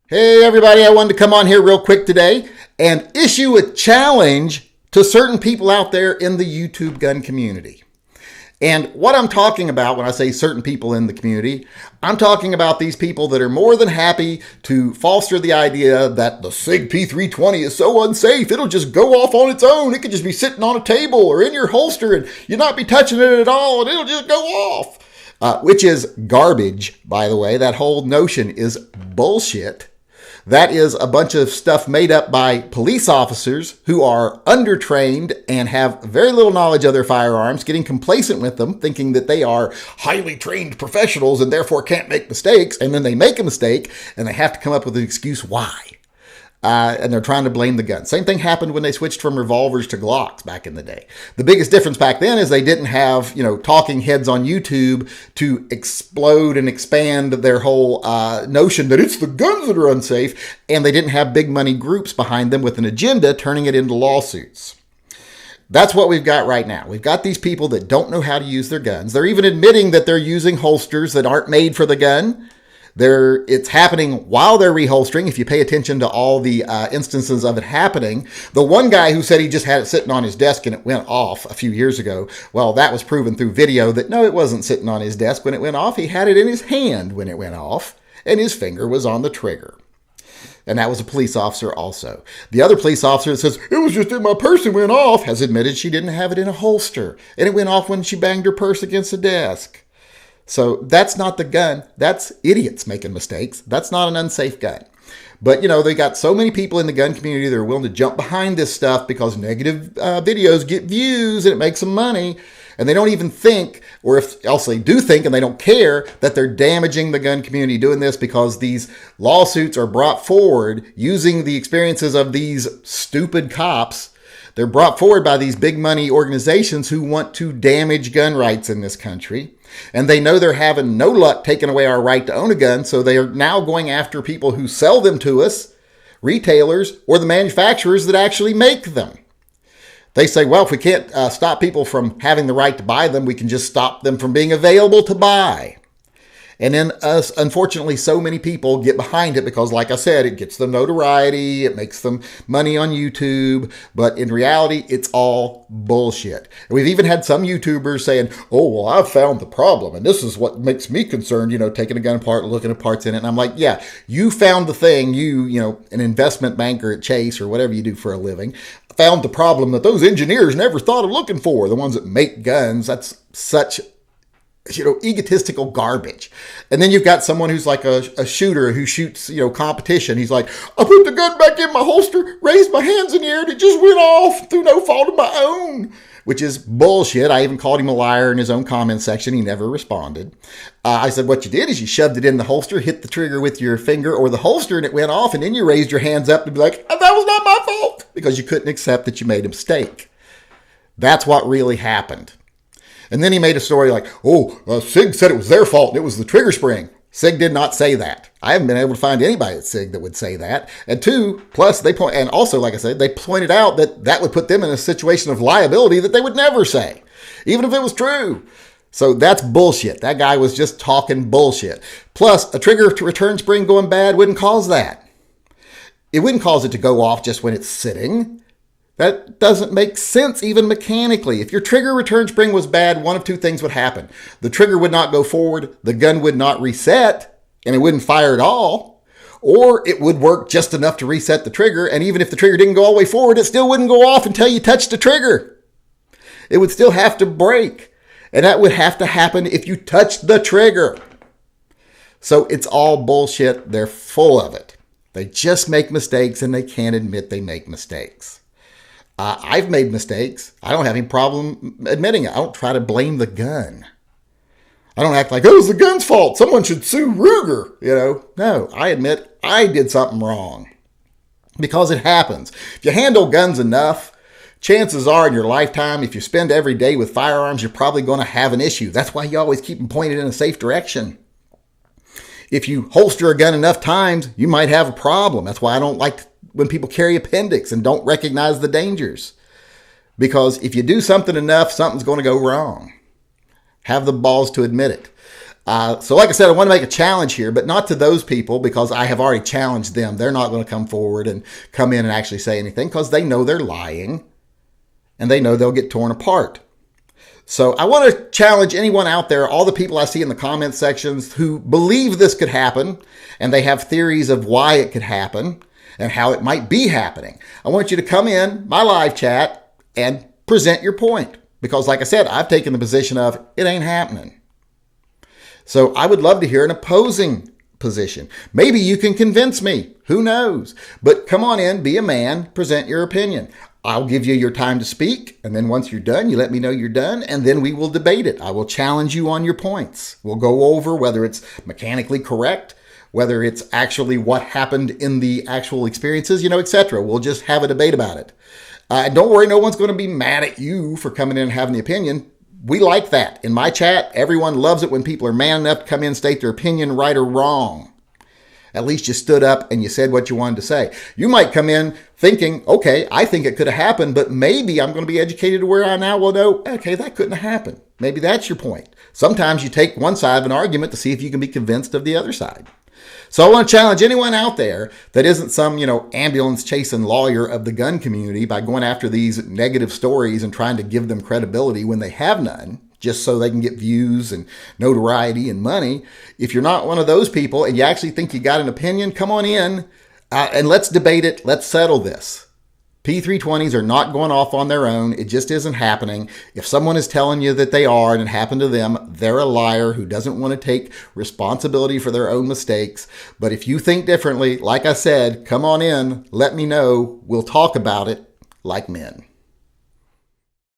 Hey everybody, I wanted to come on here real quick today and issue a challenge to certain people out there in the YouTube gun community. And what I'm talking about when I say certain people in the community, I'm talking about these people that are more than happy to foster the idea that the Sig P320 is so unsafe, it'll just go off on its own. It could just be sitting on a table or in your holster and you'll not be touching it at all and it'll just go off. Which is garbage, by the way. That whole notion is bullshit. That is a bunch of stuff made up by police officers who are undertrained and have very little knowledge of their firearms, getting complacent with them, thinking that they are highly trained professionals and therefore can't make mistakes. And then they make a mistake and they have to come up with an excuse why. And they're trying to blame the gun. Same thing happened when they switched from revolvers to Glocks back in the day. The biggest difference back then is they didn't have, talking heads on YouTube to explode and expand their whole notion that it's the guns that are unsafe. And they didn't have big money groups behind them with an agenda turning it into lawsuits. That's what we've got right now. We've got these people that don't know how to use their guns. They're even admitting that they're using holsters that aren't made for the gun. It's happening while they're reholstering. If you pay attention to all the instances of it happening, the one guy who said he just had it sitting on his desk and it went off a few years ago, well, that was proven through video that no, it wasn't sitting on his desk when it went off. He had it in his hand when it went off and his finger was on the trigger. And that was a police officer also. The other police officer that says, it was just in my purse and went off, has admitted she didn't have it in a holster and it went off when she banged her purse against the desk. So that's not the gun. That's idiots making mistakes. That's not an unsafe gun. But, they got so many people in the gun community that are willing to jump behind this stuff because negative videos get views and it makes them money. And they don't even think, or if else they do think and they don't care, that they're damaging the gun community doing this because these lawsuits are brought forward using the experiences of these stupid cops. They're brought forward by these big money organizations who want to damage gun rights in this country. And they know they're having no luck taking away our right to own a gun. So they are now going after people who sell them to us, retailers, or the manufacturers that actually make them. They say, well, if we can't stop people from having the right to buy them, we can just stop them from being available to buy. And then unfortunately, so many people get behind it because, like I said, it gets them notoriety, it makes them money on YouTube, but in reality, it's all bullshit. And we've even had some YouTubers saying, oh, well, I've found the problem, and this is what makes me concerned, taking a gun apart, looking at parts in it. And I'm like, yeah, you found the thing, an investment banker at Chase or whatever you do for a living, found the problem that those engineers never thought of looking for, the ones that make guns. That's such egotistical garbage. And then you've got someone who's like a shooter who shoots, competition. He's like, I put the gun back in my holster, raised my hands in the air, and it just went off through no fault of my own, which is bullshit. I even called him a liar in his own comment section. He never responded. I said, what you did is you shoved it in the holster, hit the trigger with your finger or the holster, and it went off. And then you raised your hands up to be like, that was not my fault, because you couldn't accept that you made a mistake. That's what really happened. And then he made a story like, Sig said it was their fault and it was the trigger spring. Sig did not say that. I haven't been able to find anybody at Sig that would say that. And plus and also, like I said, they pointed out that would put them in a situation of liability that they would never say, even if it was true. So that's bullshit. That guy was just talking bullshit. Plus, a trigger to return spring going bad wouldn't cause that. It wouldn't cause it to go off just when it's sitting. That doesn't make sense even mechanically. If your trigger return spring was bad, one of two things would happen. The trigger would not go forward, the gun would not reset, and it wouldn't fire at all. Or it would work just enough to reset the trigger, and even if the trigger didn't go all the way forward, it still wouldn't go off until you touched the trigger. It would still have to break. And that would have to happen if you touched the trigger. So it's all bullshit. They're full of it. They just make mistakes, and they can't admit they make mistakes. I've made mistakes. I don't have any problem admitting it. I don't try to blame the gun. I don't act like, it was the gun's fault. Someone should sue Ruger. No, I admit I did something wrong. Because it happens. If you handle guns enough, chances are in your lifetime, if you spend every day with firearms, you're probably going to have an issue. That's why you always keep them pointed in a safe direction. If you holster a gun enough times, you might have a problem. That's why I don't like when people carry appendix and don't recognize the dangers. Because if you do something enough, something's going to go wrong. Have the balls to admit it. So like I said, I want to make a challenge here, but not to those people because I have already challenged them. They're not going to come forward and come in and actually say anything because they know they're lying and they know they'll get torn apart. So I want to challenge anyone out there, all the people I see in the comment sections who believe this could happen and they have theories of why it could happen and how it might be happening. I want you to come in my live chat and present your point because like I said, I've taken the position of it ain't happening. So I would love to hear an opposing position. Maybe you can convince me. Who knows? But come on in, be a man, present your opinion. I'll give you your time to speak. And then once you're done, you let me know you're done. And then we will debate it. I will challenge you on your points. We'll go over whether it's mechanically correct, whether it's actually what happened in the actual experiences, etc. We'll just have a debate about it. Don't worry, no one's going to be mad at you for coming in and having the opinion. We like that. In my chat, everyone loves it when people are man enough to come in and state their opinion, right or wrong. At least you stood up and you said what you wanted to say. You might come in thinking, okay, I think it could have happened, but maybe I'm going to be educated to where I now will know, okay, that couldn't have happened. Maybe that's your point. Sometimes you take one side of an argument to see if you can be convinced of the other side. So I want to challenge anyone out there that isn't some, ambulance chasing lawyer of the gun community by going after these negative stories and trying to give them credibility when they have none, just so they can get views and notoriety and money. If you're not one of those people and you actually think you got an opinion, come on in and let's debate it. Let's settle this. P320s are not going off on their own. It just isn't happening. If someone is telling you that they are and it happened to them, they're a liar who doesn't want to take responsibility for their own mistakes. But if you think differently, like I said, come on in, let me know. We'll talk about it like men.